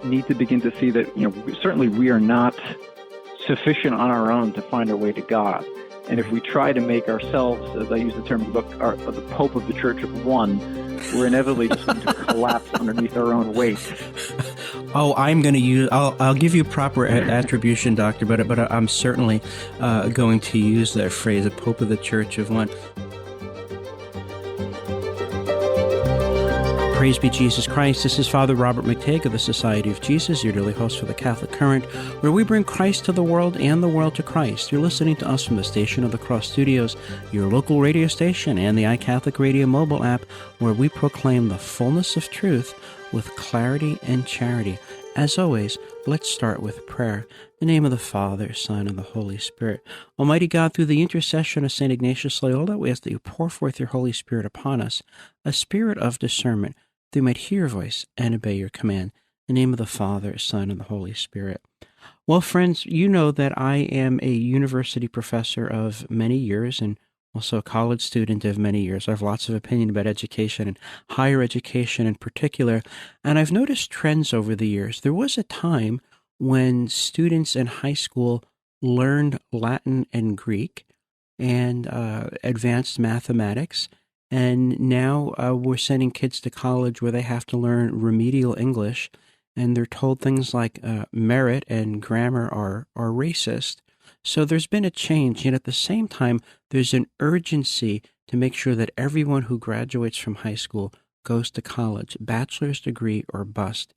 need to begin to see that, certainly we are not sufficient on our own to find our way to God. And if we try to make ourselves, as I use the term in the book, the Pope of the Church of One, we're inevitably just going to collapse underneath our own weight. Oh, I'll give you proper attribution, Doctor, but I'm certainly going to use that phrase, the Pope of the Church of One. Praise be Jesus Christ. This is Father Robert McTague of the Society of Jesus, your daily host for the Catholic Current, where we bring Christ to the world and the world to Christ. You're listening to us from the Station of the Cross Studios, your local radio station, and the iCatholic Radio mobile app, where we proclaim the fullness of truth with clarity and charity. As always, let's start with prayer. In the name of the Father, Son, and the Holy Spirit. Almighty God, through the intercession of St. Ignatius Loyola, we ask that you pour forth your Holy Spirit upon us, a spirit of discernment, that we might hear your voice and obey your command. In the name of the Father, Son, and the Holy Spirit. Well, friends, you know that I am a university professor of many years and also a college student of many years. I have lots of opinion about education and higher education in particular, and I've noticed trends over the years. There was a time when students in high school learned Latin and Greek and advanced mathematics, and now we're sending kids to college where they have to learn remedial English, and they're told things like merit and grammar are racist. So there's been a change, and at the same time, there's an urgency to make sure that everyone who graduates from high school goes to college, bachelor's degree or bust.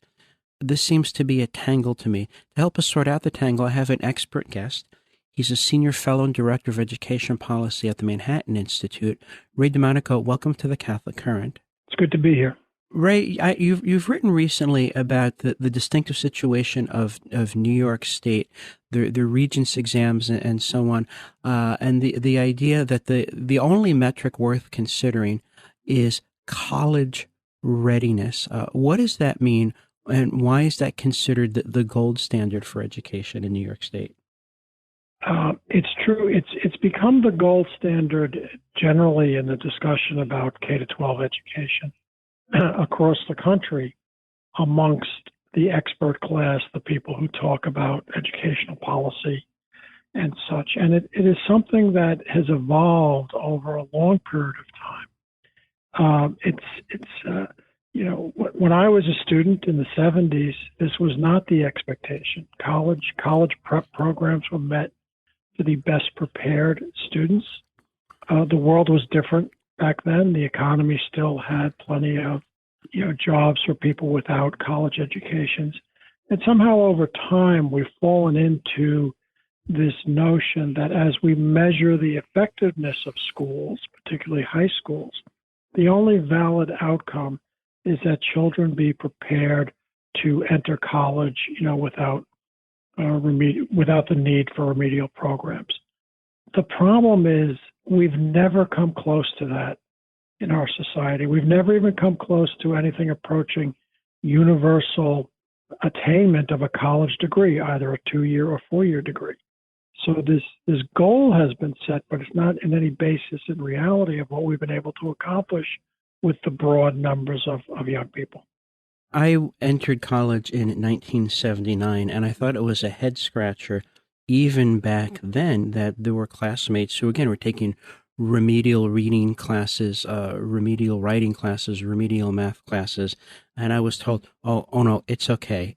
This seems to be a tangle to me. To help us sort out the tangle, I have an expert guest. He's a senior fellow and director of education policy at the Manhattan Institute. Ray Domanico, welcome to the Catholic Current. It's good to be here. Ray, you've written recently about the distinctive situation of New York State, the Regents exams and so on, and the idea that the only metric worth considering is college readiness. What does that mean, and why is that considered the gold standard for education in New York State? It's true. It's become the gold standard generally in the discussion about K-12 education across the country amongst the expert class, the people who talk about educational policy and such. And it is something that has evolved over a long period of time. When I was a student in the 70s, this was not the expectation. College prep programs were met to the best prepared students. The world was different back then. The economy still had plenty of, jobs for people without college educations. And somehow over time, we've fallen into this notion that as we measure the effectiveness of schools, particularly high schools, the only valid outcome is that children be prepared to enter college, without the need for remedial programs. The problem is we've never come close to that in our society. We've never even come close to anything approaching universal attainment of a college degree, either a 2-year or 4-year degree. So this goal has been set, but it's not in any basis in reality of what we've been able to accomplish with the broad numbers of young people. I entered college in 1979, and I thought it was a head-scratcher even back then that there were classmates who, again, were taking remedial reading classes, remedial writing classes, remedial math classes, and I was told, oh no, it's okay.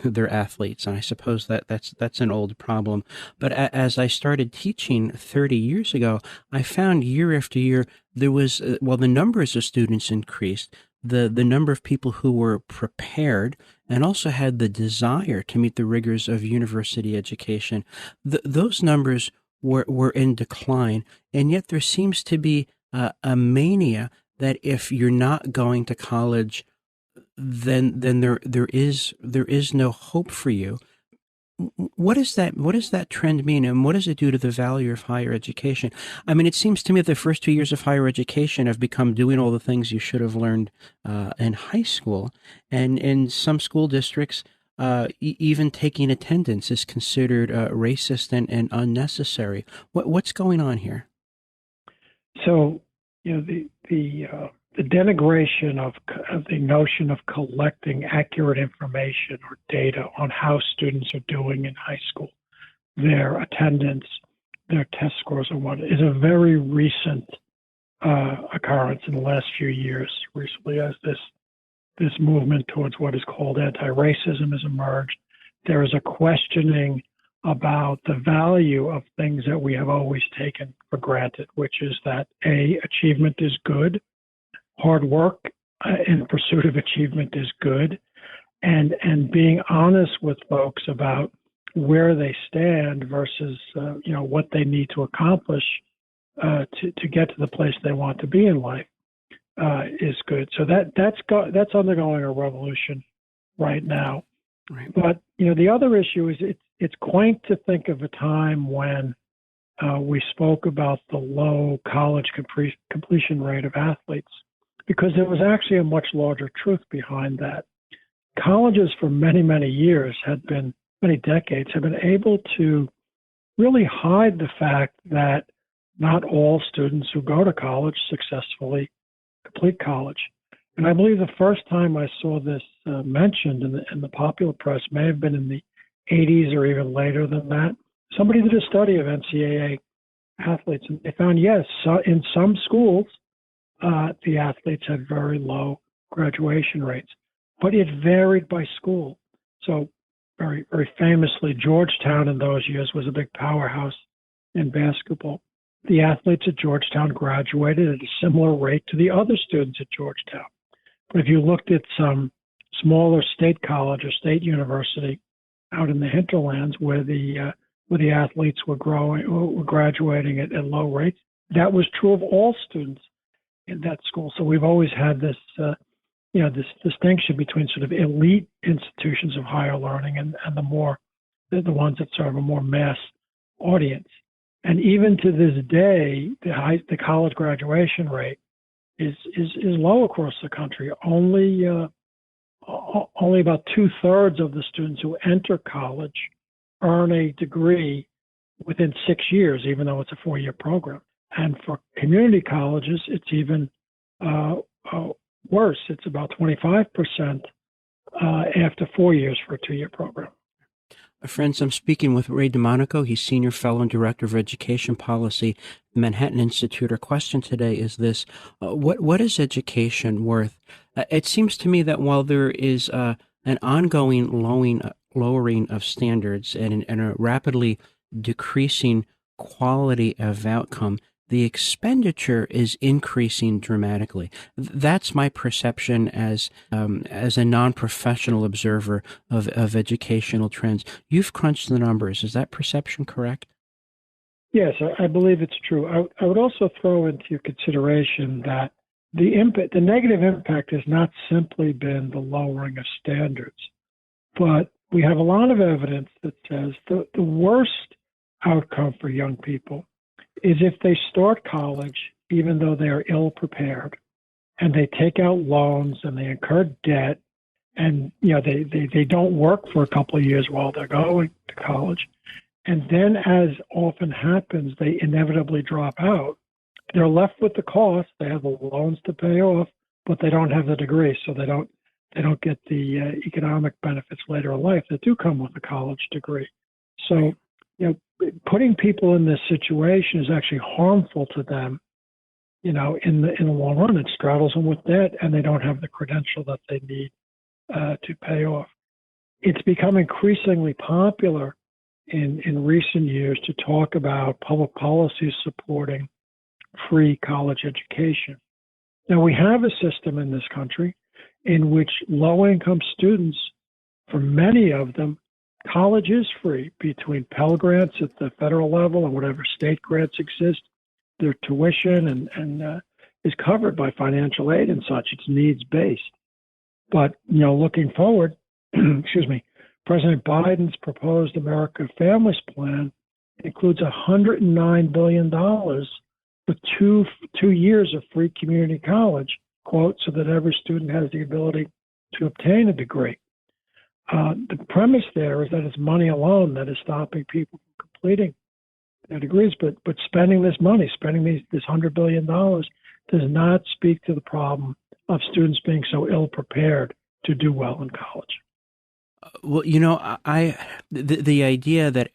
They're athletes, and I suppose that's an old problem. But as I started teaching 30 years ago, I found year after year there was the numbers of students increased. The number of people who were prepared and also had the desire to meet the rigors of university education, those numbers were in decline, and yet there seems to be a mania that if you're not going to college, then there is no hope for you. What does that trend mean, and what does it do to the value of higher education? I mean, it seems to me that the first 2 years of higher education have become doing all the things you should have learned in high school, and in some school districts, even taking attendance is considered racist and unnecessary. What's going on here? So, the the denigration of the notion of collecting accurate information or data on how students are doing in high school, their attendance, their test scores, and what is a very recent occurrence in the last few years. Recently, as this movement towards what is called anti-racism has emerged, there is a questioning about the value of things that we have always taken for granted, which is that achievement is good, hard work in pursuit of achievement is good, and being honest with folks about where they stand versus what they need to accomplish to get to the place they want to be in life is good. So that's undergoing a revolution right now. Right. But the other issue is it's quaint to think of a time when we spoke about the low college completion rate of athletes, because there was actually a much larger truth behind that. Colleges for many, many years many decades have been able to really hide the fact that not all students who go to college successfully complete college. And I believe the first time I saw this mentioned in the popular press may have been in the 80s or even later than that. Somebody did a study of NCAA athletes, and they found, yes, in some schools, the athletes had very low graduation rates, but it varied by school. So very, very famously, Georgetown in those years was a big powerhouse in basketball. The athletes at Georgetown graduated at a similar rate to the other students at Georgetown. But if you looked at some smaller state college or state university out in the hinterlands where the athletes were graduating at low rates, that was true of all students in that school. So we've always had this this distinction between sort of elite institutions of higher learning and the ones that serve a more mass audience. And even to this day, the college graduation rate is low across the country. Only about 2/3 of the students who enter college earn a degree within 6 years, even though it's a 4-year program. And for community colleges, it's even worse. It's about 25% after 4 years for a 2-year program. Friends, I'm speaking with Ray Domanico. He's Senior Fellow and Director of Education Policy at the Manhattan Institute. Our question today is this: what is education worth? It seems to me that while there is an ongoing lowering of standards and a rapidly decreasing quality of outcome, the expenditure is increasing dramatically. That's my perception as a non-professional observer of educational trends. You've crunched the numbers. Is that perception correct? Yes, I believe it's true. I would also throw into your consideration that the negative impact has not simply been the lowering of standards, but we have a lot of evidence that says the worst outcome for young people is if they start college, even though they are ill prepared, and they take out loans and they incur debt, and they don't work for a couple of years while they're going to college, and then, as often happens, they inevitably drop out. They're left with the cost. They have the loans to pay off, but they don't have the degree, so they don't get the economic benefits later in life that do come with a college degree. So, putting people in this situation is actually harmful to them, in the long run. It straddles them with debt, and they don't have the credential that they need to pay off. It's become increasingly popular in recent years to talk about public policies supporting free college education. Now, we have a system in this country in which low-income students, for many of them, college is free between Pell Grants at the federal level and whatever state grants exist. Their tuition and is covered by financial aid and such. It's needs-based. But, looking forward, President Biden's proposed America Families Plan includes $109 billion for two years of free community college, quote, so that every student has the ability to obtain a degree. The premise there is that it's money alone that is stopping people from completing their degrees, but spending this money, this $100 billion, does not speak to the problem of students being so ill prepared to do well in college. Well, the idea that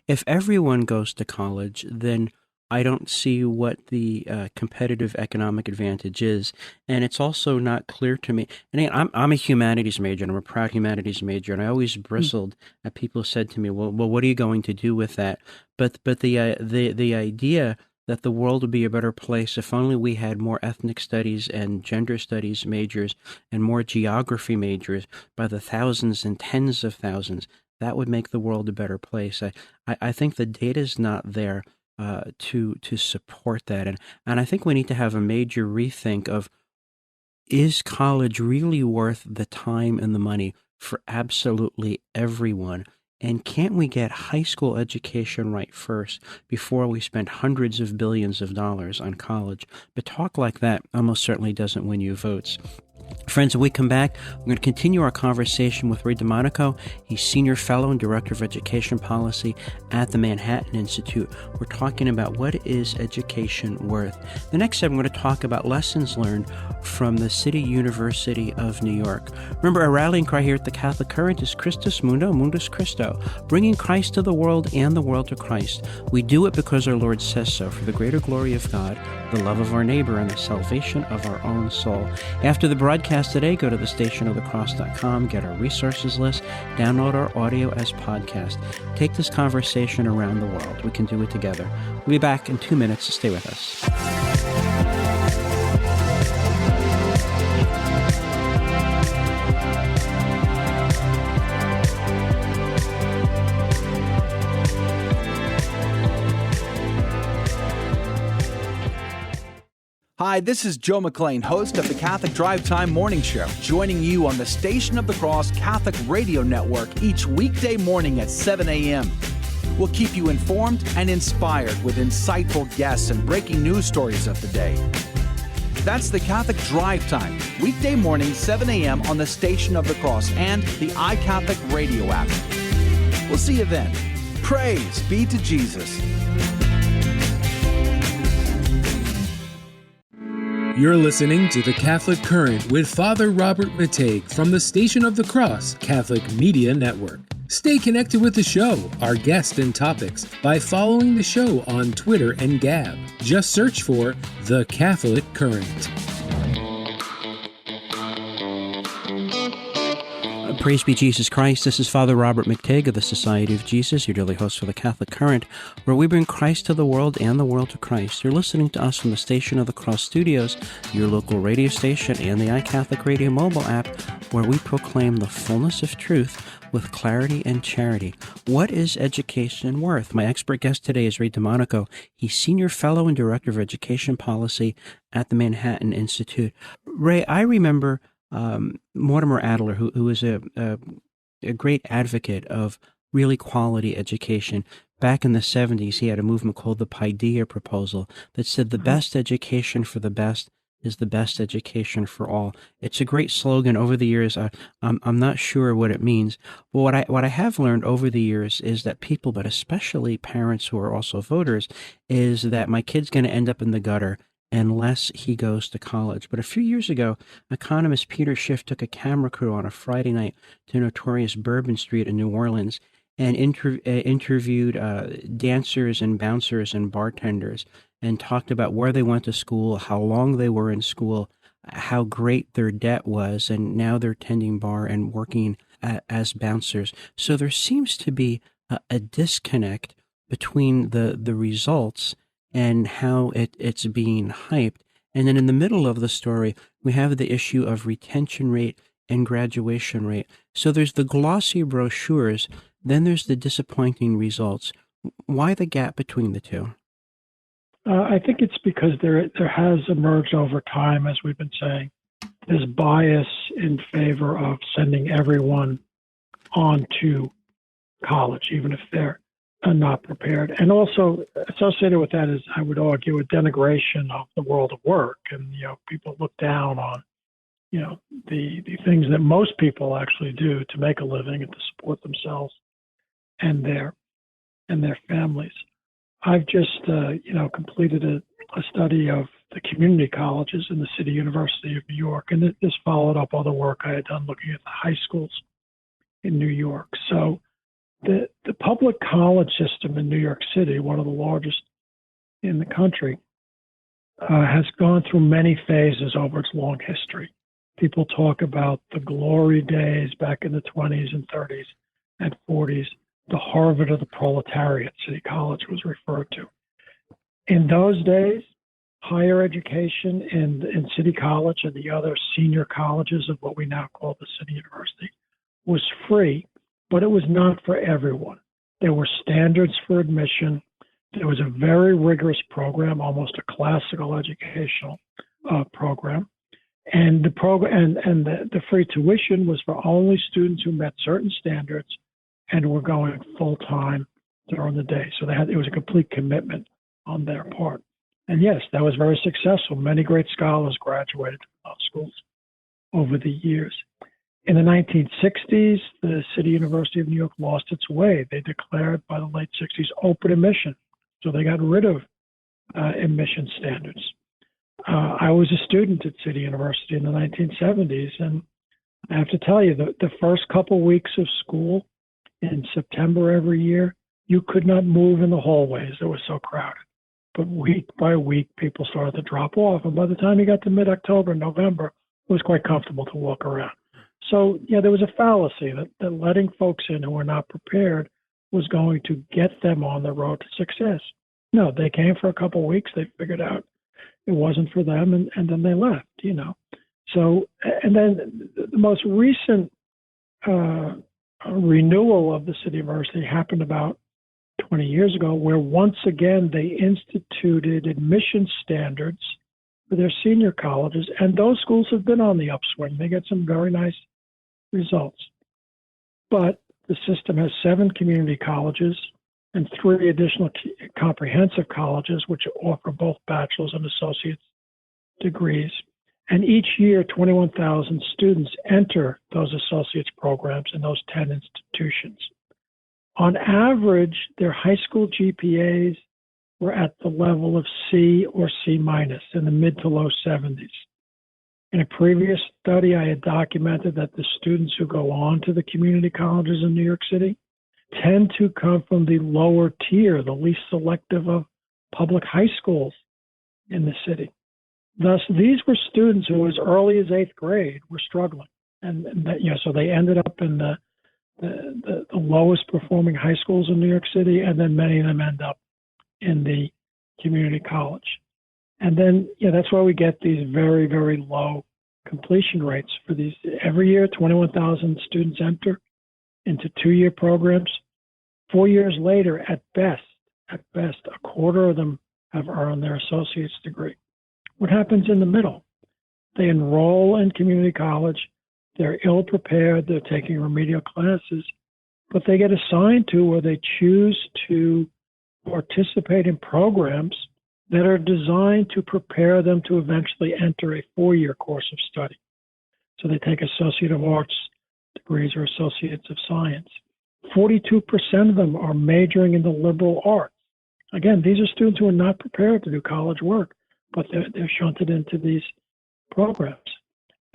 if everyone goes to college, then I don't see what the competitive economic advantage is, and it's also not clear to me. And again, I'm a humanities major, and I'm a proud humanities major, and I always bristled at people who said to me, "Well, what are you going to do with that?" But the idea that the world would be a better place if only we had more ethnic studies and gender studies majors and more geography majors by the thousands and tens of thousands, that would make the world a better place. I think the data is not there to support that. And I think we need to have a major rethink of, is college really worth the time and the money for absolutely everyone? And can't we get high school education right first before we spend hundreds of billions of dollars on college? But talk like that almost certainly doesn't win you votes. Friends, when we come back, we're going to continue our conversation with Ray Domanico. He's Senior Fellow and Director of Education Policy at the Manhattan Institute. We're talking about what is education worth. The next step, we're going to talk about lessons learned from the City University of New York. Remember, our rallying cry here at the Catholic Current is Christus Mundo, Mundus Christo, bringing Christ to the world and the world to Christ. We do it because our Lord says so, for the greater glory of God, the love of our neighbor, and the salvation of our own soul. After the broadcast today, go to thestationofthecross.com, get our resources list, download our audio as podcast. Take this conversation around the world. We can do it together. We'll be back in 2 minutes. Stay with us. Hi, this is Joe McClain, host of the Catholic Drive Time Morning Show, joining you on the Station of the Cross Catholic Radio Network each weekday morning at 7 a.m. We'll keep you informed and inspired with insightful guests and breaking news stories of the day. That's the Catholic Drive Time, weekday morning, 7 a.m. on the Station of the Cross and the iCatholic Radio app. We'll see you then. Praise be to Jesus. You're listening to The Catholic Current with Father Robert Matej from the Station of the Cross Catholic Media Network. Stay connected with the show, our guests and topics, by following the show on Twitter and Gab. Just search for The Catholic Current. Praise be Jesus Christ. This is Father Robert Matej of the Society of Jesus, your daily host for the Catholic Current, where we bring Christ to the world and the world to Christ. You're listening to us from the Station of the Cross Studios, your local radio station, and the iCatholic Radio mobile app, where we proclaim the fullness of truth with clarity and charity. What is education worth? My expert guest today is Ray Domanico. He's Senior Fellow and Director of Education Policy at the Manhattan Institute. Ray, I remember Mortimer Adler, who is a great advocate of really quality education. Back in the 70s, he had a movement called the Paideia Proposal that said the best education for the best is the best education for all. It's a great slogan. Over the years, I'm not sure what it means. But what I have learned over the years is that people, but especially parents who are also voters, is that my kid's going to end up in the gutter unless he goes to college. But a few years ago, economist Peter Schiff took a camera crew on a Friday night to notorious Bourbon Street in New Orleans and interviewed dancers and bouncers and bartenders and talked about where they went to school, how long they were in school, how great their debt was, and now they're tending bar and working as bouncers. So there seems to be a disconnect between the results and how it's being hyped. And then in the middle of the story, we have the issue of retention rate and graduation rate. So there's the glossy brochures, then there's the disappointing results. Why the gap between the two? I think it's because there has emerged over time, as we've been saying, this bias in favor of sending everyone on to college, even if they're not prepared. And also associated with that is, I would argue, a denigration of the world of work. And, people look down on, the things that most people actually do to make a living and to support themselves and their families. I've just, completed a study of the community colleges in the City University of New York. And this followed up all the work I had done looking at the high schools in New York. So the public college system in New York City, one of the largest in the country, has gone through many phases over its long history. People talk about the glory days back in the 20s and 30s and 40s. The Harvard of the proletariat, City College was referred to. In those days, higher education in City College and the other senior colleges of what we now call the City University was free, but it was not for everyone. There were standards for admission. There was a very rigorous program, almost a classical educational program. And the free tuition was for only students who met certain standards and were going full-time during the day. So it was a complete commitment on their part. And yes, that was very successful. Many great scholars graduated from those schools over the years. In the 1960s, the City University of New York lost its way. They declared by the late 60s open admission. So they got rid of admission standards. I was a student at City University in the 1970s, and I have to tell you, the first couple weeks of school in September every year, you could not move in the hallways. It was so crowded. But week by week, people started to drop off. And by the time you got to mid-October, November, it was quite comfortable to walk around. So, yeah, there was a fallacy that letting folks in who were not prepared was going to get them on the road to success. No, they came for a couple of weeks. They figured out it wasn't for them, and then they left, So, and then the most recent renewal of the City University happened about 20 years ago, where once again they instituted admission standards for their senior colleges, and those schools have been on the upswing. They get some very nice results. But the system has 7 community colleges and 3 additional comprehensive colleges, which offer both bachelor's and associate's degrees. And each year, 21,000 students enter those associate's programs in those 10 institutions. On average, their high school GPAs were at the level of C or C minus in the mid to low 70s. In a previous study, I had documented that the students who go on to the community colleges in New York City tend to come from the lower tier, the least selective of public high schools in the city. Thus, these were students who, as early as 8th grade, were struggling. So they ended up in the lowest performing high schools in New York City, and then many of them end up in the community college. And then, that's why we get these very, very low completion rates for these. Every year, 21,000 students enter into 2-year programs. 4 years later, at best, a quarter of them have earned their associate's degree. What happens in the middle? They enroll in community college. They're ill-prepared. They're taking remedial classes, but they get assigned to, or they choose to participate in programs that are designed to prepare them to eventually enter a 4-year course of study. So they take Associate of Arts degrees or Associates of Science. 42% of them are majoring in the liberal arts. Again, these are students who are not prepared to do college work, but they're shunted into these programs.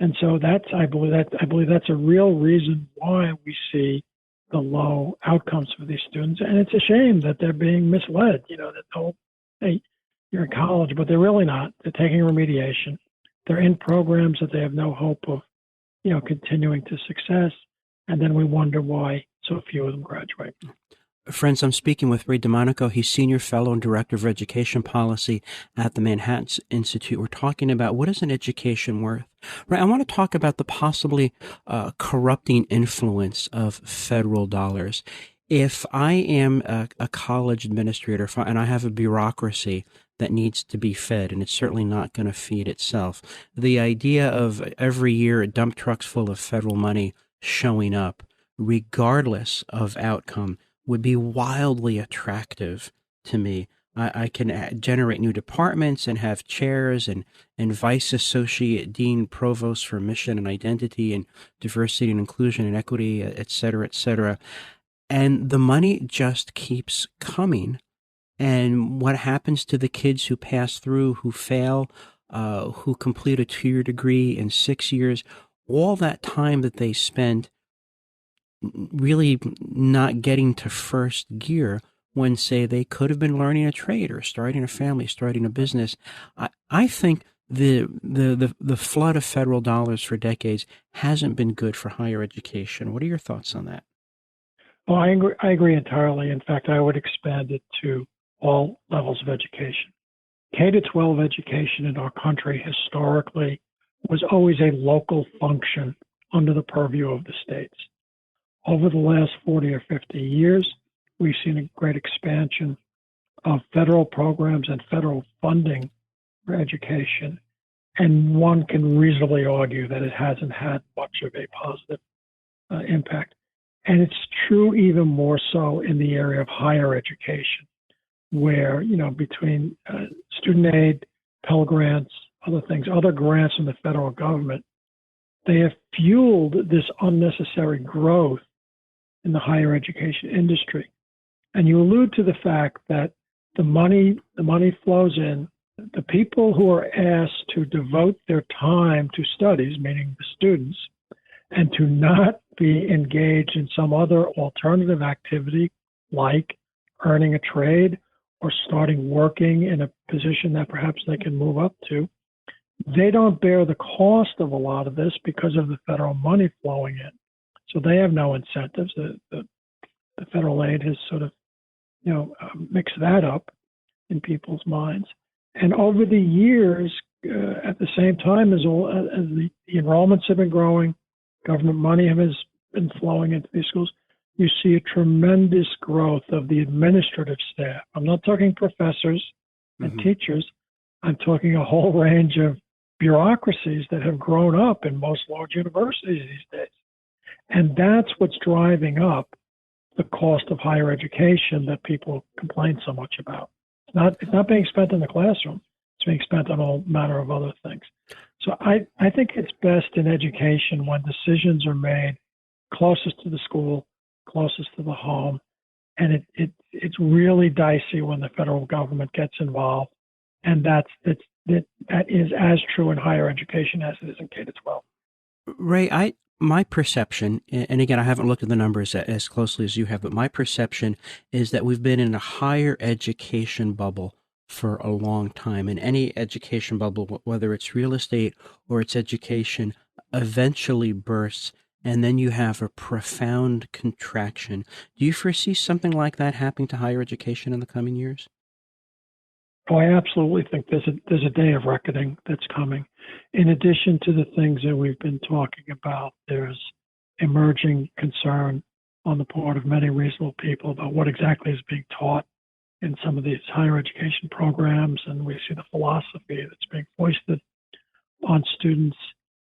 And so I believe that's a real reason why we see the low outcomes for these students. And it's a shame that they're being misled, that hey, you're in college, but they're really not. They're taking remediation. They're in programs that they have no hope of, continuing to success. And then we wonder why so few of them graduate. Friends, I'm speaking with Ray Domanico. He's Senior Fellow and Director of Education Policy at the Manhattan Institute. We're talking about what is an education worth. Right, I want to talk about the possibly corrupting influence of federal dollars. If I am a college administrator and I have a bureaucracy that needs to be fed, and it's certainly not going to feed itself, the idea of every year dump trucks full of federal money showing up, regardless of outcome, would be wildly attractive to me. I can generate new departments and have chairs and vice associate dean provost for mission and identity and diversity and inclusion and equity, et cetera, et cetera. And the money just keeps coming. And what happens to the kids who pass through, who fail, who complete a 2-year degree in 6 years, all that time that they spent really not getting to first gear when, say, they could have been learning a trade or starting a family, starting a business. I think the flood of federal dollars for decades hasn't been good for higher education. What are your thoughts on that? Well, I agree entirely. In fact, I would expand it to all levels of education. K-12 education in our country historically was always a local function under the purview of the states. Over the last 40 or 50 years, we've seen a great expansion of federal programs and federal funding for education, and one can reasonably argue that it hasn't had much of a positive impact. And it's true even more so in the area of higher education, where, between student aid, Pell Grants, other things, other grants from the federal government, they have fueled this unnecessary growth in the higher education industry. And you allude to the fact that the money flows in. The people who are asked to devote their time to studies, meaning the students, and to not be engaged in some other alternative activity like earning a trade or starting working in a position that perhaps they can move up to, they don't bear the cost of a lot of this because of the federal money flowing in. So they have no incentives. The federal aid has sort of, mixed that up in people's minds. And over the years, at the same time as the enrollments have been growing, government money has been flowing into these schools, you see a tremendous growth of the administrative staff. I'm not talking professors and teachers. I'm talking a whole range of bureaucracies that have grown up in most large universities these days. And that's what's driving up the cost of higher education that people complain so much about. It's not being spent in the classroom. It's being spent on all manner of other things. So I think it's best in education when decisions are made closest to the school, closest to the home, and it's really dicey when the federal government gets involved, and that is as true in higher education as it is in K-12. Ray, my perception, and again, I haven't looked at the numbers as closely as you have, but my perception is that we've been in a higher education bubble for a long time. And any education bubble, whether it's real estate or it's education, eventually bursts, and then you have a profound contraction. Do you foresee something like that happening to higher education in the coming years? Oh, I absolutely think there's a day of reckoning that's coming. In addition to the things that we've been talking about, there's emerging concern on the part of many reasonable people about what exactly is being taught in some of these higher education programs, and we see the philosophy that's being foisted on students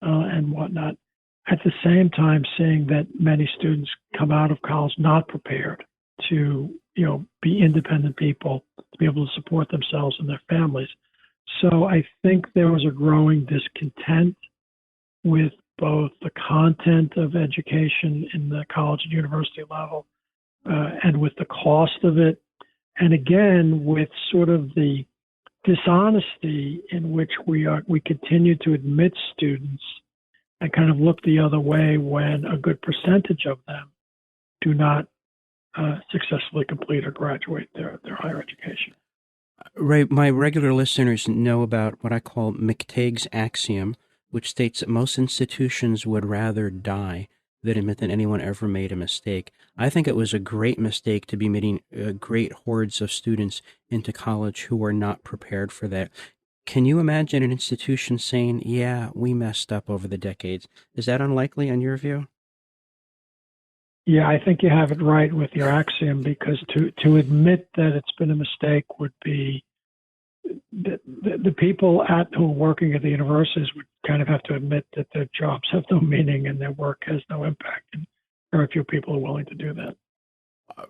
and whatnot. At the same time, seeing that many students come out of college not prepared to, be independent people, to be able to support themselves and their families. So I think there was a growing discontent with both the content of education in the college and university level and with the cost of it. And again, with sort of the dishonesty in which we continue to admit students and kind of look the other way when a good percentage of them do not successfully complete or graduate their higher education. Ray, my regular listeners know about what I call McTague's axiom, which states that most institutions would rather die than admit that anyone ever made a mistake. I think it was a great mistake to be admitting great hordes of students into college who were not prepared for that. Can you imagine an institution saying, yeah, we messed up over the decades? Is that unlikely in your view? Yeah, I think you have it right with your axiom, because to admit that it's been a mistake would be the people who are working at the universities would kind of have to admit that their jobs have no meaning and their work has no impact. And very few people are willing to do that.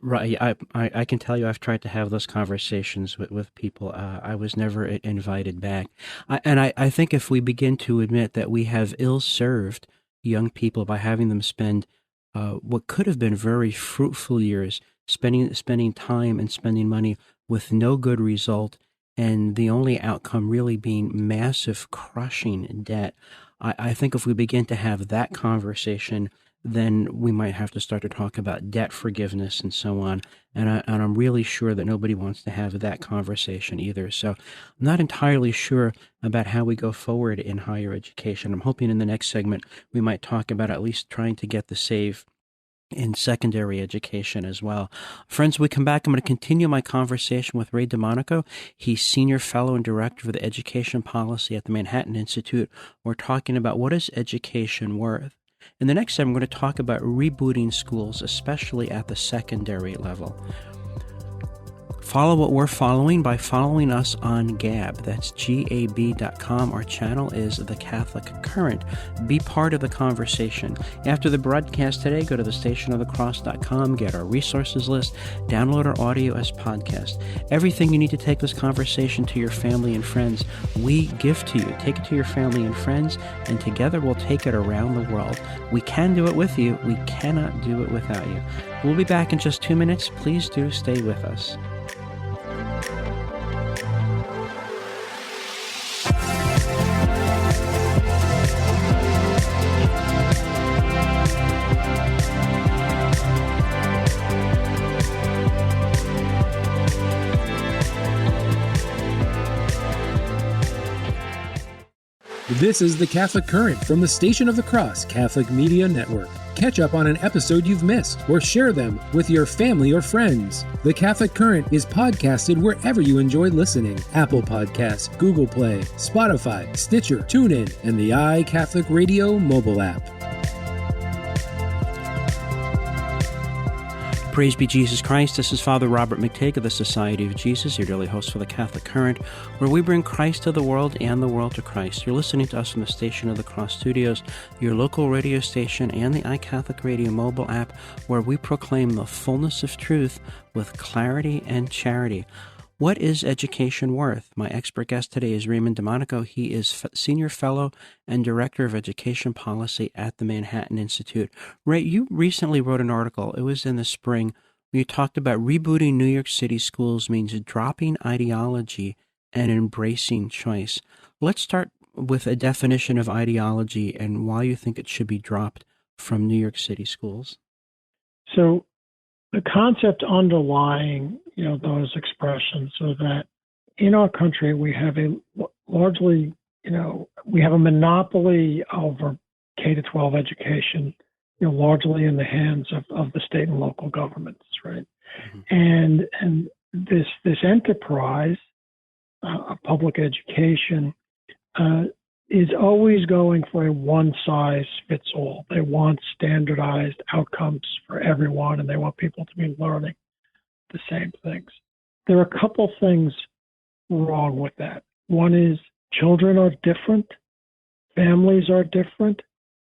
Right. I can tell you I've tried to have those conversations with people. I was never invited back. I think if we begin to admit that we have ill-served young people by having them spend what could have been very fruitful years spending time and spending money with no good result, and the only outcome really being massive crushing debt. I think if we begin to have that conversation, then we might have to start to talk about debt forgiveness and so on. And I'm really sure that nobody wants to have that conversation either. So I'm not entirely sure about how we go forward in higher education. I'm hoping in the next segment we might talk about at least trying to get the save in secondary education as well. Friends, when we come back, I'm going to continue my conversation with Ray Domanico. He's Senior Fellow and Director of the Education Policy at the Manhattan Institute. We're talking about what is education worth. In the next segment, I'm going to talk about rebooting schools, especially at the secondary level. Follow what we're following by following us on Gab. That's gab.com. Our channel is The Catholic Current. Be part of the conversation. After the broadcast today, go to thestationofthecross.com, get our resources list, download our audio as podcast. Everything you need to take this conversation to your family and friends, we give to you. Take it to your family and friends, and together we'll take it around the world. We can do it with you. We cannot do it without you. We'll be back in just 2 minutes. Please do stay with us. This is The Catholic Current from the Station of the Cross Catholic Media Network. Catch up on an episode you've missed or share them with your family or friends. The Catholic Current is podcasted wherever you enjoy listening. Apple Podcasts, Google Play, Spotify, Stitcher, TuneIn, and the iCatholic Radio mobile app. Praise be Jesus Christ. This is Father Robert McTague of the Society of Jesus, your daily host for the Catholic Current, where we bring Christ to the world and the world to Christ. You're listening to us from the Station of the Cross Studios, your local radio station, and the iCatholic Radio mobile app, where we proclaim the fullness of truth with clarity and charity. What is education worth? My expert guest today is Ray Domanico. He is Senior Fellow and Director of Education Policy at the Manhattan Institute. Ray, you recently wrote an article, it was in the spring, where you talked about rebooting New York City schools means dropping ideology and embracing choice. Let's start with a definition of ideology and why you think it should be dropped from New York City schools. So the concept underlying, those expressions are that in our country we have we have a monopoly over K-12 education, largely in the hands of the state and local governments, right? Mm-hmm. And this enterprise of public education is always going for a one-size-fits-all. They want standardized outcomes for everyone, and they want people to be learning the same things. There are a couple things wrong with that. One is children are different, families are different,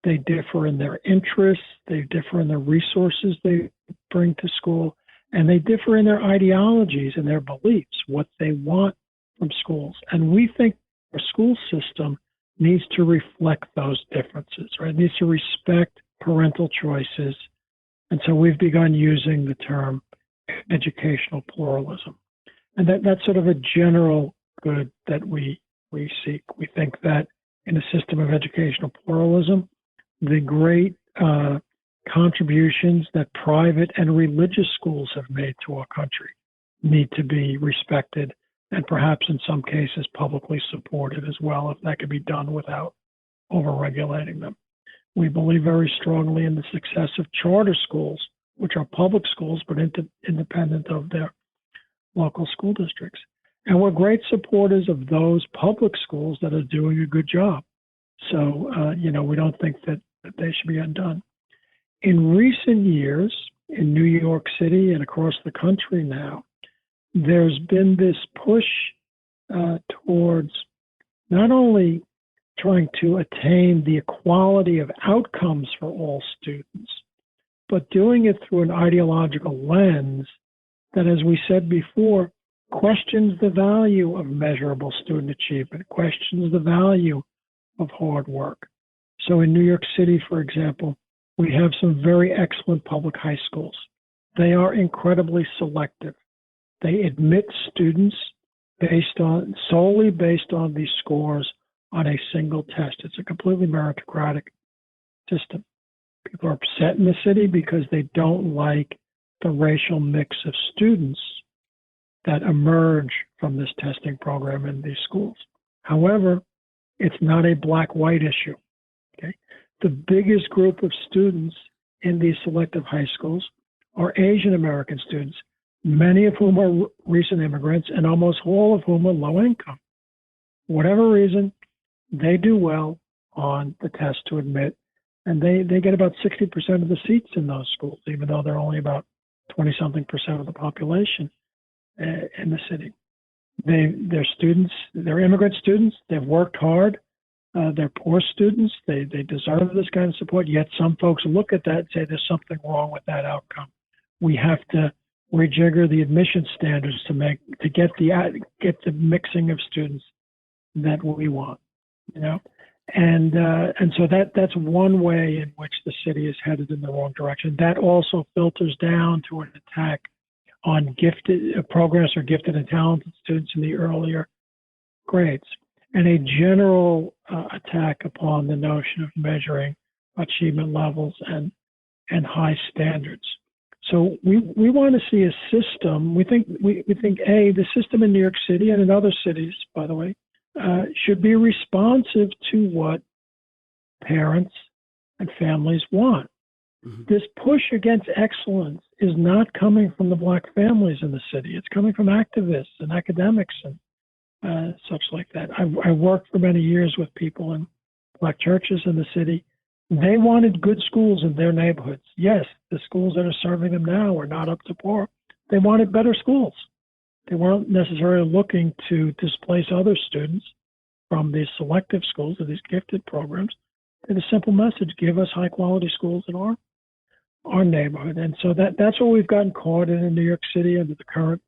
they differ in their interests, they differ in the resources they bring to school, and they differ in their ideologies and their beliefs, what they want from schools. And we think our school system needs to reflect those differences, right? It needs to respect parental choices. And so we've begun using the term educational pluralism. And that's sort of a general good that we seek. We think that in a system of educational pluralism, the great contributions that private and religious schools have made to our country need to be respected and perhaps in some cases publicly supported as well, if that could be done without overregulating them. We believe very strongly in the success of charter schools, which are public schools but independent of their local school districts. And we're great supporters of those public schools that are doing a good job. So, we don't think that they should be undone. In recent years, in New York City and across the country now, there's been this push towards not only trying to attain the equality of outcomes for all students, but doing it through an ideological lens that, as we said before, questions the value of measurable student achievement, questions the value of hard work. So in New York City, for example, we have some very excellent public high schools. They are incredibly selective. They admit students solely based on the scores on a single test. It's a completely meritocratic system. People are upset in the city because they don't like the racial mix of students that emerge from this testing program in these schools. However, it's not a black-white issue. Okay? The biggest group of students in these selective high schools are Asian American students, many of whom are recent immigrants and almost all of whom are low income. For whatever reason, they do well on the test to admit, and they get about 60% of the seats in those schools, even though they're only about 20-something% of the population in the city. They're students, they're immigrant students, they've worked hard, they're poor students, they deserve this kind of support, yet some folks look at that and say there's something wrong with that outcome. We have to rejigger the admission standards to get the mixing of students that we want, you know? And so that's one way in which the city is headed in the wrong direction. That also filters down to an attack on gifted progress or gifted and talented students in the earlier grades, and a general attack upon the notion of measuring achievement levels and high standards. So we want to see a system. We think the system in New York City and in other cities, by the way, should be responsive to what parents and families want. Mm-hmm. This push against excellence is not coming from the Black families in the city. It's coming from activists and academics and such like that. I worked for many years with people in Black churches in the city. They wanted good schools in their neighborhoods. Yes, the schools that are serving them now are not up to par. They wanted better schools. They weren't necessarily looking to displace other students from these selective schools or these gifted programs. They had a simple message: give us high-quality schools in our neighborhood. And so that's what we've gotten caught in New York City under the current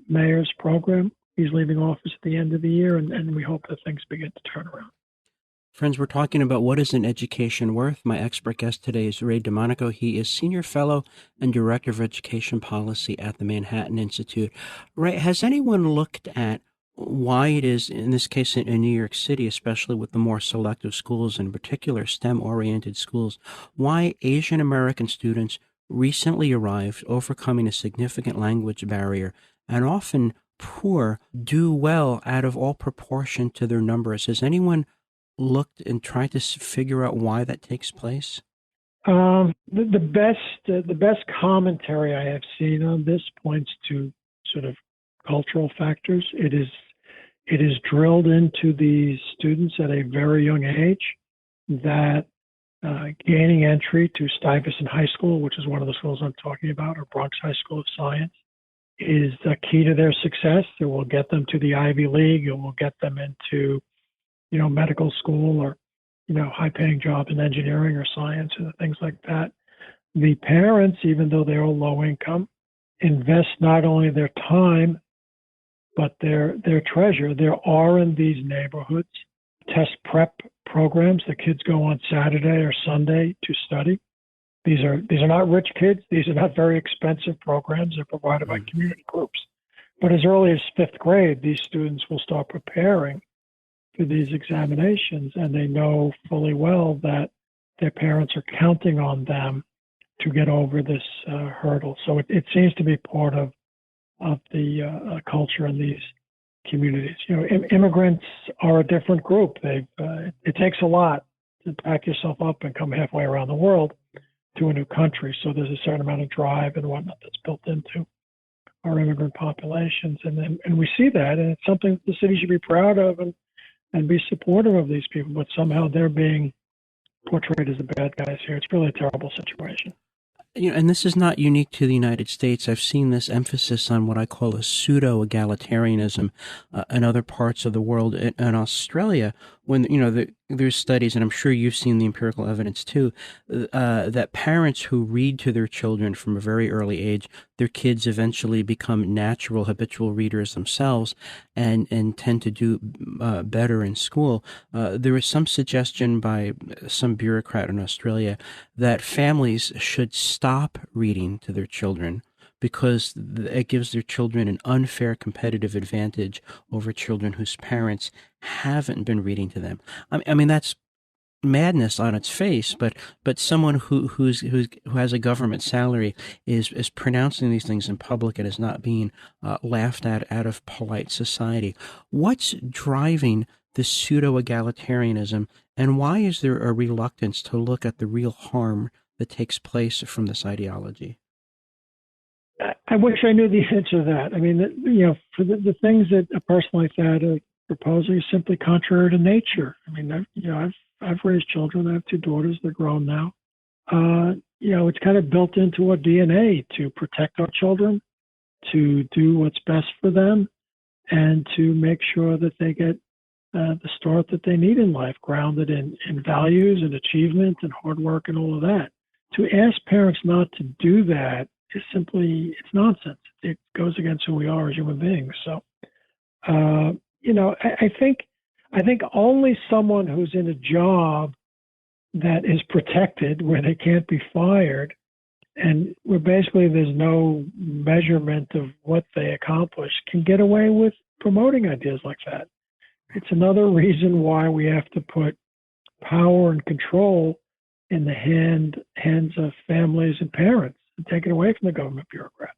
mayor's program. He's leaving office at the end of the year, and we hope that things begin to turn around. Friends, we're talking about what is an education worth. My expert guest today is Ray Domanico. He is Senior Fellow and Director of Education Policy at the Manhattan Institute. Ray, has anyone looked at why it is, in this case in New York City, especially with the more selective schools, in particular STEM-oriented schools, why Asian American students recently arrived, overcoming a significant language barrier, and often poor, do well out of all proportion to their numbers? Has anyone looked and tried to figure out why that takes place? The best commentary I have seen on this points to sort of cultural factors. It is drilled into the students at a very young age that gaining entry to Stuyvesant High School, which is one of the schools I'm talking about, or Bronx High School of Science, is the key to their success. It will get them to the Ivy League. It will get them into medical school or, high-paying jobs in engineering or science or things like that. The parents, even though they're all low income, invest not only their time, but their treasure. There are in these neighborhoods test prep programs. The kids go on Saturday or Sunday to study. These are not rich kids. These are not very expensive programs. They're provided by community groups. But as early as fifth grade, these students will start preparing for these examinations, and they know fully well that their parents are counting on them to get over this hurdle. So it seems to be part of the culture in these communities. Immigrants are a different group. It takes a lot to pack yourself up and come halfway around the world to a new country. So there's a certain amount of drive and whatnot that's built into our immigrant populations, and we see that, and it's something the city should be proud of and be supportive of these people, but somehow they're being portrayed as the bad guys here. It's really a terrible situation. And this is not unique to the United States. I've seen this emphasis on what I call a pseudo-egalitarianism in other parts of the world. In Australia, when there's studies, and I'm sure you've seen the empirical evidence too, that parents who read to their children from a very early age, their kids eventually become natural habitual readers themselves, and tend to do better in school. There was some suggestion by some bureaucrat in Australia that families should stop reading to their children, because it gives their children an unfair competitive advantage over children whose parents haven't been reading to them. I mean that's madness on its face, but someone who has a government salary is pronouncing these things in public and is not being laughed at out of polite society. What's driving this pseudo-egalitarianism, and why is there a reluctance to look at the real harm that takes place from this ideology? I wish I knew the answer to that. I mean, for the things that a person like that are proposing is simply contrary to nature. I mean, I've raised children. I have 2 daughters. They're grown now. It's kind of built into our DNA to protect our children, to do what's best for them, and to make sure that they get the start that they need in life, grounded in values and achievement and hard work and all of that. To ask parents not to do that is simply, it's nonsense. It goes against who we are as human beings. So, I think only someone who's in a job that is protected, where they can't be fired, and where basically there's no measurement of what they accomplish, can get away with promoting ideas like that. It's another reason why we have to put power and control in the hands of families and parents, and take it away from the government bureaucrats.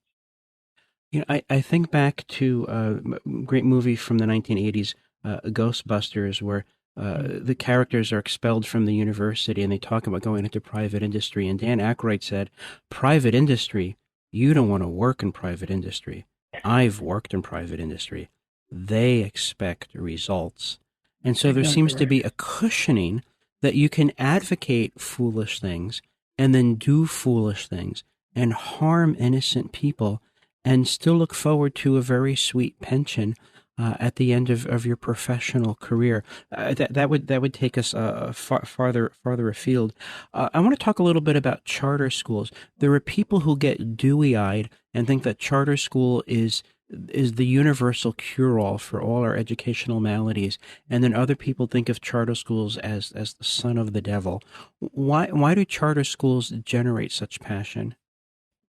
I think back to a great movie from the 1980s, Ghostbusters, where the characters are expelled from the university and they talk about going into private industry. And Dan Aykroyd said, "Private industry, you don't want to work in private industry. I've worked in private industry. They expect results." And so there seems to be a cushioning that you can advocate foolish things and then do foolish things and harm innocent people and still look forward to a very sweet pension at the end of your professional career. That would take us farther afield. I want to talk a little bit about charter schools. There are people who get dewy-eyed and think that charter school is the universal cure-all for all our educational maladies, and then other people think of charter schools as the son of the devil. Why do charter schools generate such passion?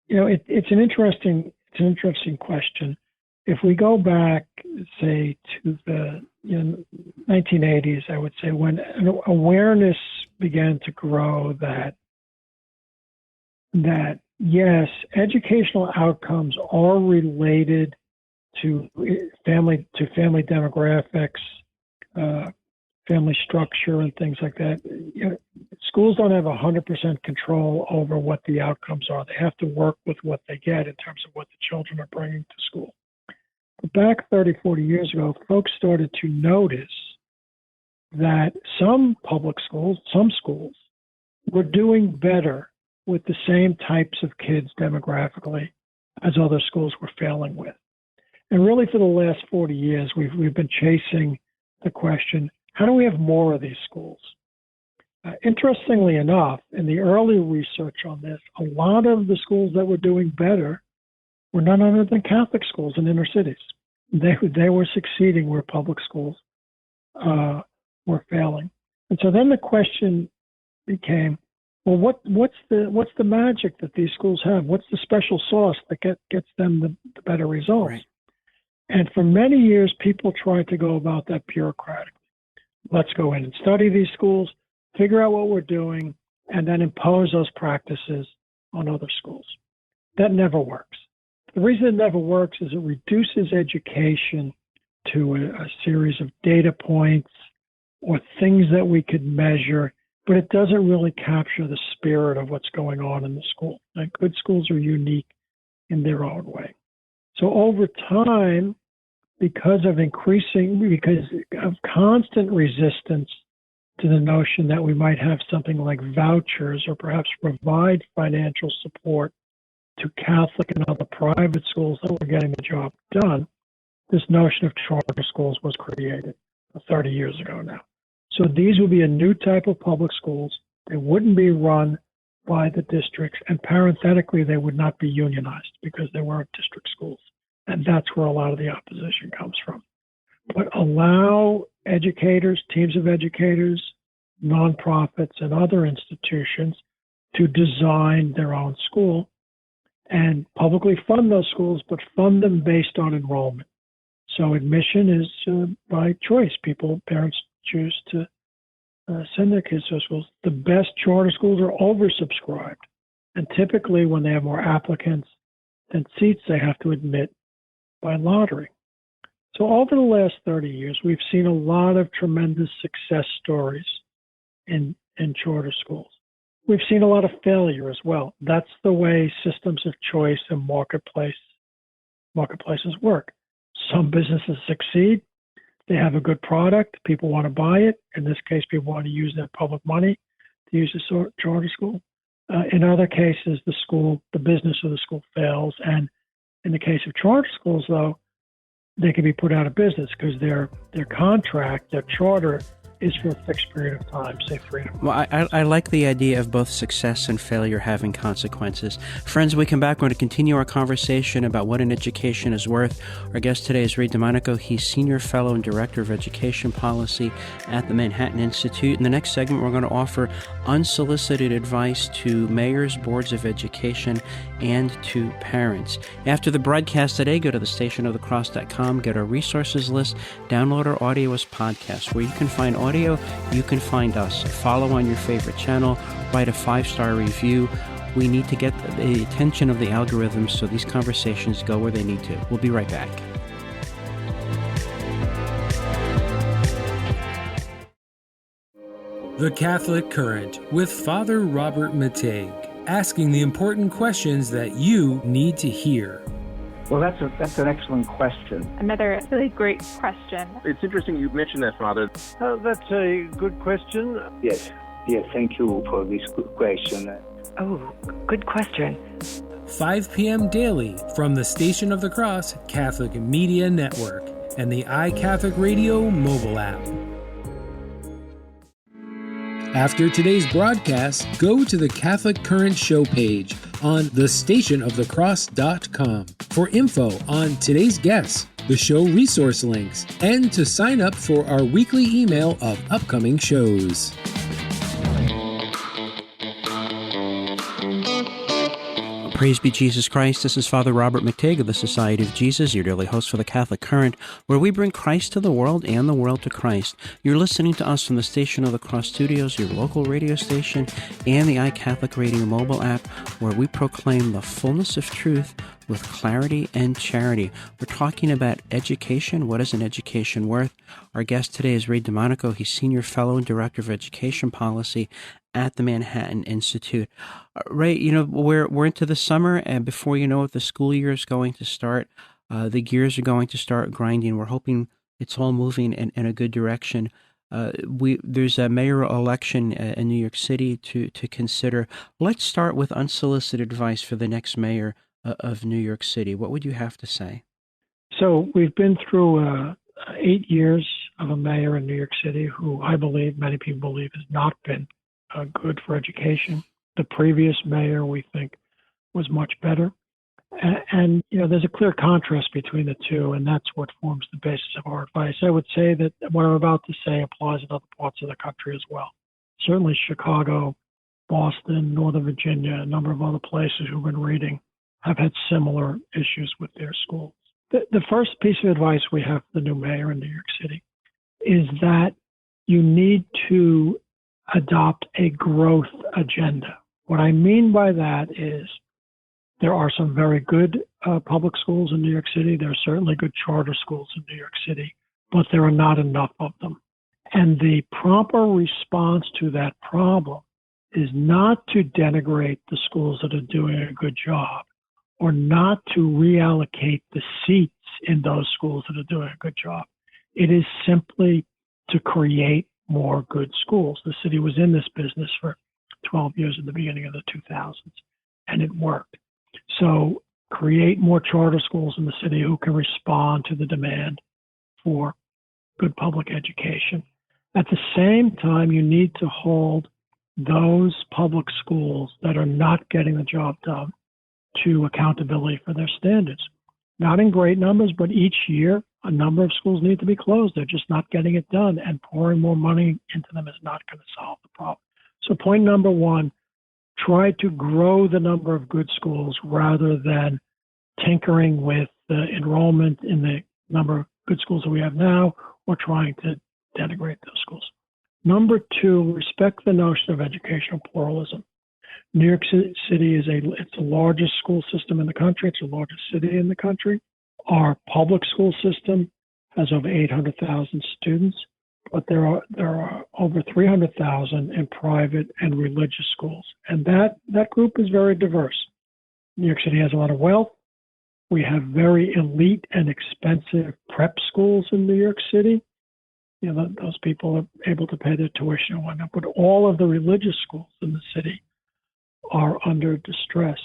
It's an interesting question. If we go back, say, to the 1980s, I would say, when awareness began to grow that yes, educational outcomes are related to family demographics, family structure, and things like that. Schools don't have 100% control over what the outcomes are. They have to work with what they get in terms of what the children are bringing to school. But back 30, 40 years ago, folks started to notice that some public schools, some schools, were doing better with the same types of kids demographically as other schools were failing with. And really, for the last 40 years, we've been chasing the question, how do we have more of these schools? Interestingly enough, in the early research on this, a lot of the schools that were doing better were none other than Catholic schools in inner cities. They were succeeding where public schools were failing. And so then the question became, well, what's the magic that these schools have? What's the special sauce that gets them the better results? Right. And for many years, people tried to go about that bureaucratically. Let's go in and study these schools, figure out what we're doing, and then impose those practices on other schools. That never works. The reason it never works is it reduces education to a series of data points or things that we could measure, but it doesn't really capture the spirit of what's going on in the school. And good schools are unique in their own way. So over time, because of constant resistance to the notion that we might have something like vouchers or perhaps provide financial support to Catholic and other private schools that were getting the job done, this notion of charter schools was created 30 years ago now. So these would be a new type of public schools. They wouldn't be run by the districts, and parenthetically, they would not be unionized because they weren't district schools. And that's where a lot of the opposition comes from. But allow educators, teams of educators, nonprofits, and other institutions to design their own school and publicly fund those schools, but fund them based on enrollment. So admission is by choice. Parents choose to send their kids to schools. The best charter schools are oversubscribed. And typically when they have more applicants than seats, they have to admit by lottery. So over the last 30 years, we've seen a lot of tremendous success stories in charter schools. We've seen a lot of failure as well. That's the way systems of choice and marketplaces work. Some businesses succeed. They have a good product. People want to buy it. In this case, people want to use their public money to use the charter school. In other cases, the business of the school fails. And in the case of charter schools, though, they can be put out of business because their contract, their charter, is for a fixed period of time, say 3 to 4. Well, I like the idea of both success and failure having consequences. Friends, when we come back, we're going to continue our conversation about what an education is worth. Our guest today is Ray Domanico. He's Senior Fellow and Director of Education Policy at the Manhattan Institute. In the next segment, we're going to offer unsolicited advice to mayors, boards of education, and to parents. After the broadcast today, go to thestationofthecross.com, get our resources list, download our audio as podcast, where you can find audio, you can find us. Follow on your favorite channel, write a 5-star review. We need to get the attention of the algorithms so these conversations go where they need to. We'll be right back. The Catholic Current with Father Robert Matteig, asking the important questions that you need to hear. Well, that's an excellent question. Another really great question. It's interesting you mentioned that, Father. That's a good question. Yes, thank you for this good question. Oh, good question. 5 p.m. daily from the Station of the Cross Catholic Media Network and the iCatholic Radio mobile app. After today's broadcast, go to the Catholic Current show page on thestationofthecross.com for info on today's guests, the show resource links, and to sign up for our weekly email of upcoming shows. Praise be Jesus Christ. This is Father Robert Matteig of the Society of Jesus, your daily host for the Catholic Current, where we bring Christ to the world and the world to Christ. You're listening to us from the Station of the Cross Studios, your local radio station, and the iCatholic Radio mobile app, where we proclaim the fullness of truth with clarity and charity. We're talking about education. What is an education worth? Our guest today is Ray Domanico. He's Senior Fellow and Director of Education Policy at the Manhattan Institute. Ray, we're into the summer, and before you know it, the school year is going to start. The gears are going to start grinding. We're hoping it's all moving in a good direction. There's a mayoral election in New York City to consider. Let's start with unsolicited advice for the next mayor of New York City. What would you have to say? So we've been through 8 years of a mayor in New York City who I believe, many people believe, has not been good for education. The previous mayor, we think, was much better. And there's a clear contrast between the two, and that's what forms the basis of our advice. I would say that what I'm about to say applies in other parts of the country as well. Certainly Chicago, Boston, Northern Virginia, a number of other places who've been reading have had similar issues with their schools. The first piece of advice we have for the new mayor in New York City is that you need to adopt a growth agenda. What I mean by that is there are some very good public schools in New York City. There are certainly good charter schools in New York City, but there are not enough of them. And the proper response to that problem is not to denigrate the schools that are doing a good job, or not to reallocate the seats in those schools that are doing a good job. It is simply to create more good schools. The city was in this business for 12 years at the beginning of the 2000s, and it worked. So create more charter schools in the city who can respond to the demand for good public education. At the same time, you need to hold those public schools that are not getting the job done to accountability for their standards. Not in great numbers, but each year, a number of schools need to be closed. They're just not getting it done, and pouring more money into them is not going to solve the problem. So point number one, try to grow the number of good schools rather than tinkering with the enrollment in the number of good schools that we have now or trying to denigrate those schools. Number two, respect the notion of educational pluralism. New York City it's the largest school system in the country. It's the largest city in the country. Our public school system has over 800,000 students, but there are over 300,000 in private and religious schools. And that group is very diverse. New York City has a lot of wealth. We have very elite and expensive prep schools in New York City. You know, those people are able to pay their tuition and whatnot. But all of the religious schools in the city are under distress.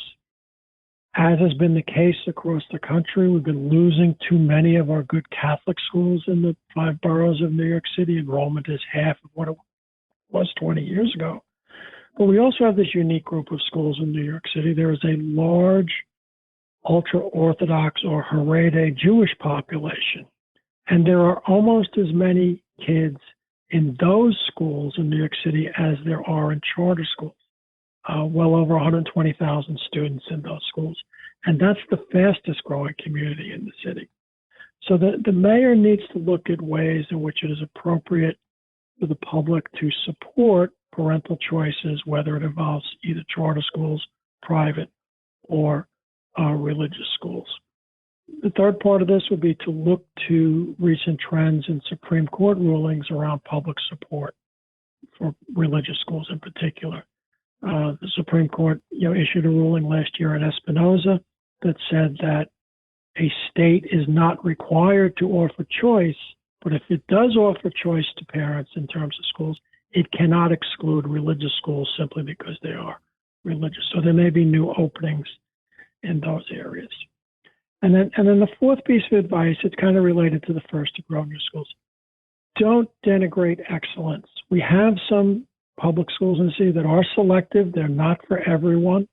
As has been the case across the country, we've been losing too many of our good Catholic schools in the 5 boroughs of New York City. Enrollment is half of what it was 20 years ago. But we also have this unique group of schools in New York City. There is a large ultra-Orthodox or Haredi Jewish population. And there are almost as many kids in those schools in New York City as there are in charter schools. Well over 120,000 students in those schools. And that's the fastest growing community in the city. So the mayor needs to look at ways in which it is appropriate for the public to support parental choices, whether it involves either charter schools, private, or religious schools. The third part of this would be to look to recent trends in Supreme Court rulings around public support for religious schools in particular. The Supreme Court, issued a ruling last year in Espinoza that said that a state is not required to offer choice, but if it does offer choice to parents in terms of schools, it cannot exclude religious schools simply because they are religious. So there may be new openings in those areas. And then the fourth piece of advice, it's kind of related to the first, to grow new schools. Don't denigrate excellence. We have some public schools in the city that are selective. They're not for everyone,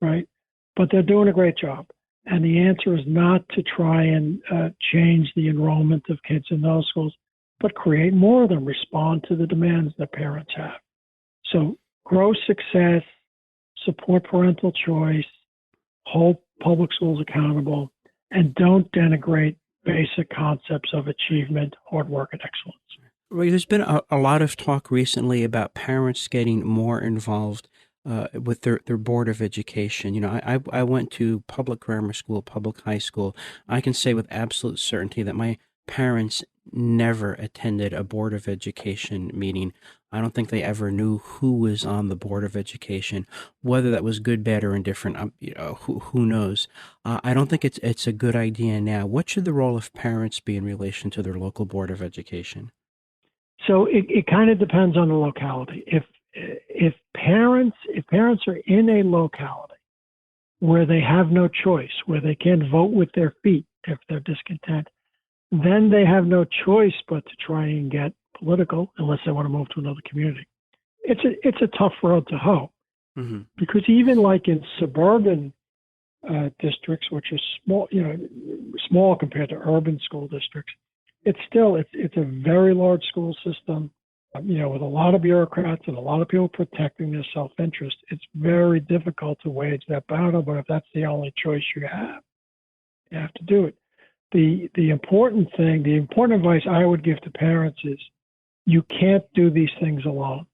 right? But they're doing a great job. And the answer is not to try and change the enrollment of kids in those schools, but create more of them, respond to the demands that parents have. So grow success, support parental choice, hold public schools accountable, and don't denigrate basic concepts of achievement, hard work, and excellence. Ray, there's been a lot of talk recently about parents getting more involved with their board of education. I went to public grammar school, public high school. I can say with absolute certainty that my parents never attended a board of education meeting. I don't think they ever knew who was on the board of education, whether that was good, bad, or indifferent. Who knows? I don't think it's a good idea now. What should the role of parents be in relation to their local board of education? So it kind of depends on the locality. If parents are in a locality where they have no choice, where they can't vote with their feet if they're discontent, then they have no choice but to try and get political unless they want to move to another community. It's a tough road to hoe, because even like in suburban districts, which are small compared to urban school districts, it's a very large school system, with a lot of bureaucrats and a lot of people protecting their self-interest. It's very difficult to wage that battle, but if that's the only choice you have to do it. The important advice I would give to parents is you can't do these things alone.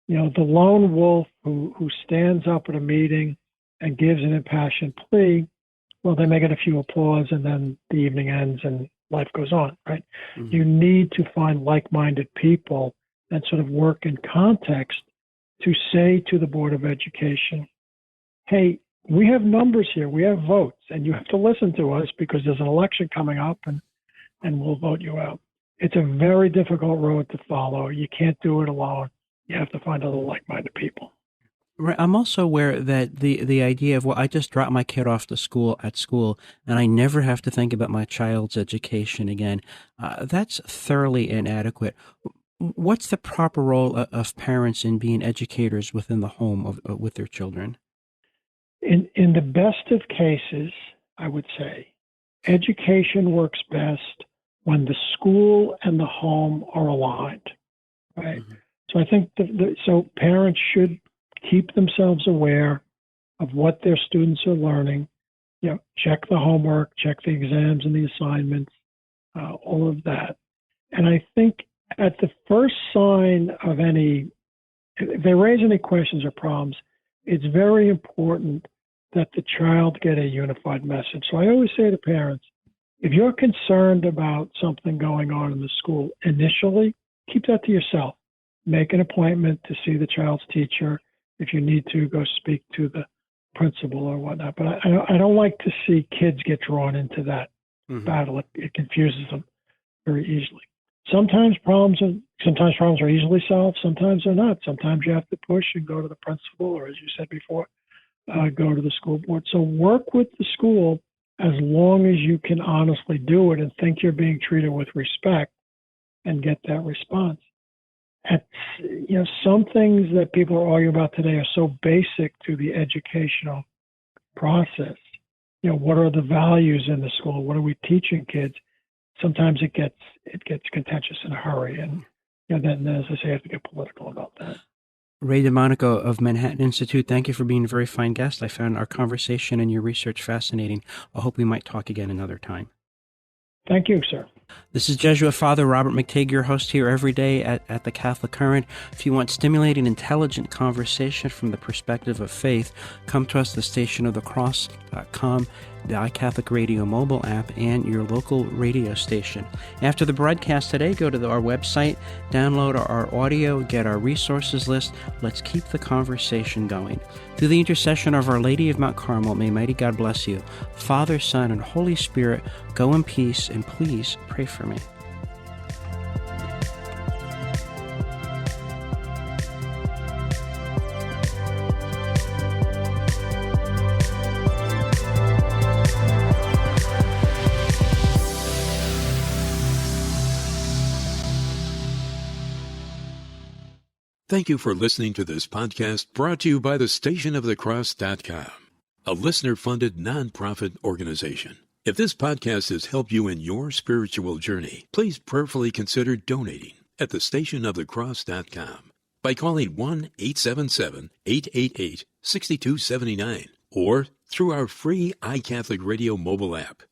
The lone wolf who stands up at a meeting and gives an impassioned plea, well, they may get a few applause and then the evening ends and life goes on, right? Mm-hmm. You need to find like-minded people and sort of work in context to say to the Board of Education, hey, we have numbers here, we have votes, and you have to listen to us because there's an election coming up and we'll vote you out. It's a very difficult road to follow. You can't do it alone. You have to find other like-minded people. Right. I'm also aware that the idea of, I just dropped my kid off to school and I never have to think about my child's education again, that's thoroughly inadequate. what's the proper role of parents in being educators within the home with their children? In the best of cases, I would say, education works best when the school and the home are aligned, right? Mm-hmm. So I think so parents should keep themselves aware of what their students are learning. Check the homework, check the exams and the assignments, all of that. And I think at the first sign of if they raise any questions or problems, it's very important that the child get a unified message. So I always say to parents, if you're concerned about something going on in the school initially, keep that to yourself. Make an appointment to see the child's teacher. If you need to, go speak to the principal or whatnot. But I don't like to see kids get drawn into that battle. It confuses them very easily. Sometimes problems are easily solved. Sometimes they're not. Sometimes you have to push and go to the principal, or as you said before, go to the school board. So work with the school as long as you can honestly do it and think you're being treated with respect and get that response. Some things that people are arguing about today are so basic to the educational process. What are the values in the school? What are we teaching kids? Sometimes it gets contentious in a hurry, and then, as I say, you have to get political about that. Ray Domanico of Manhattan Institute, thank you for being a very fine guest. I found our conversation and your research fascinating. I hope we might talk again another time. Thank you, sir. This is Jesuit Father Robert McTague, your host here every day at the Catholic Current. If you want stimulating, intelligent conversation from the perspective of faith, come to us, thestationofthecross.com, the iCatholic Radio mobile app, and your local radio station. After the broadcast today, go to our website, download our audio, get our resources list. Let's keep the conversation going. Through the intercession of Our Lady of Mount Carmel, may mighty God bless you. Father, Son, and Holy Spirit, go in peace, and please pray for me. Thank you for listening to this podcast brought to you by thestationofthecross.com, a listener-funded nonprofit organization. If this podcast has helped you in your spiritual journey, please prayerfully consider donating at thestationofthecross.com by calling 1-877-888-6279 or through our free iCatholic Radio mobile app.